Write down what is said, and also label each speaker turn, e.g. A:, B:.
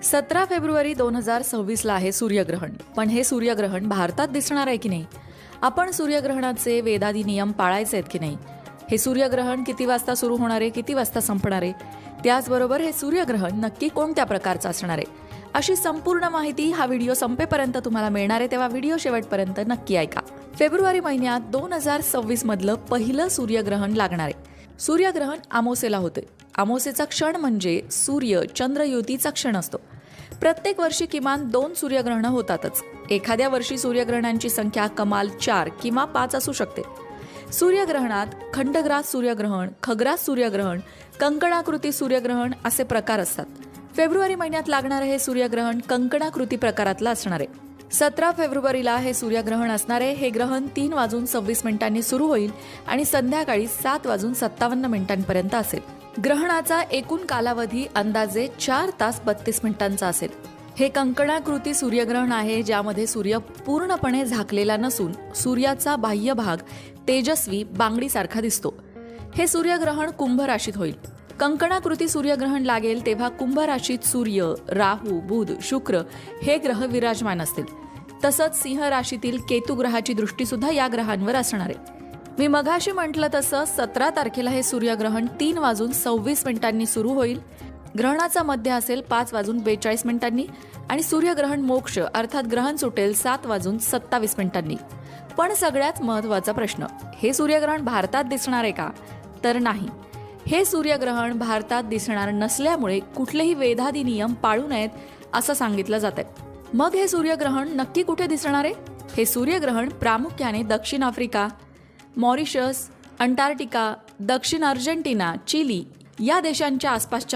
A: 17 February 2026ला आहे सूर्यग्रहण. पण हे सूर्यग्रहण भारतात दिसणार आहे की नाही? आपण सूर्यग्रहणाचे वेदादी नियम पाळायचे आहेत की नाही? हे सूर्यग्रहण किती वाजता सुरू होणार आहे, किती वाजता संपणार आहे? त्याचबरोबर हे सूर्यग्रहण नक्की कोणत्या प्रकारचं असणार आहे, अशी संपूर्ण माहिती हा व्हिडिओ संपेपर्यंत तुम्हाला मिळणार आहे. तेव्हा व्हिडिओ शेवटपर्यंत नक्की ऐका. फेब्रुवारी महिन्यात 2026 मधलं पहिलं सूर्यग्रहण लागणार आहे. सूर्यग्रहण अमावास्येला होते. अमावास्येचा क्षण म्हणजे सूर्य चंद्र युतीचा क्षण असतो. प्रत्येक वर्षी किमान 2 सूर्यग्रहणं होतातच. एखाद्या वर्षी सूर्यग्रहणांची संख्या कमाल 4 किंवा 5 असू शकते. सूर्यग्रहणात खंडग्रास सूर्यग्रहण, खग्रास सूर्यग्रहण, कंकणाकृती सूर्यग्रहण असे प्रकार असतात. फेब्रुवारी महिन्यात लागणारे हे सूर्यग्रहण कंकणाकृती प्रकारातलं असणार आहे. 17 फेब्रुवारीला हे सूर्यग्रहण असणार आहे. हे ग्रहण 3:26 सुरू होईल आणि संध्याकाळी 7:57 असेल. ग्रहणाचा एकूण कालावधी अंदाजे 4 तास 32 मिनिटांचा असेल. हे कंकणाकृती सूर्यग्रहण आहे, ज्यामध्ये सूर्य पूर्णपणे झाकलेला नसून सूर्याचा बाह्य भाग तेजस्वी बांगडीसारखा दिसतो. हे सूर्यग्रहण कुंभ राशीत होईल. कंकणाकृती सूर्यग्रहण लागेल तेव्हा कुंभ राशीत सूर्य, राहू, बुध, शुक्र हे ग्रह विराजमान असतील. तसंच सिंह राशीतील केतू ग्रहाची दृष्टी सुद्धा या ग्रहांवर असणार आहे. मी मगाशी म्हटलं तसं 17 तारखेला हे सूर्यग्रहण 3:26 सुरू होईल. ग्रहणाचा मध्य असेल 5:42 आणि सूर्यग्रहण मोक्ष अर्थात ग्रहण सुटेल 7:27. पण सगळ्यात महत्त्वाचा प्रश्न, हे सूर्यग्रहण भारतात दिसणार आहे का? तर नाही. हे सूर्यग्रहण भारतात दिसणार नसल्यामुळे कुठलेही वेदादी नियम पाळू नयेत असं सांगितलं जात आहे. मग हे सूर्यग्रहण नक्की कुठे दिसणार आहे? हे सूर्यग्रहण प्रामुख्याने दक्षिण आफ्रिका, मॉरिशस, अंटार्क्टिका, दक्षिण अर्जेंटिना, चिली या देशांच्या आसपासच्या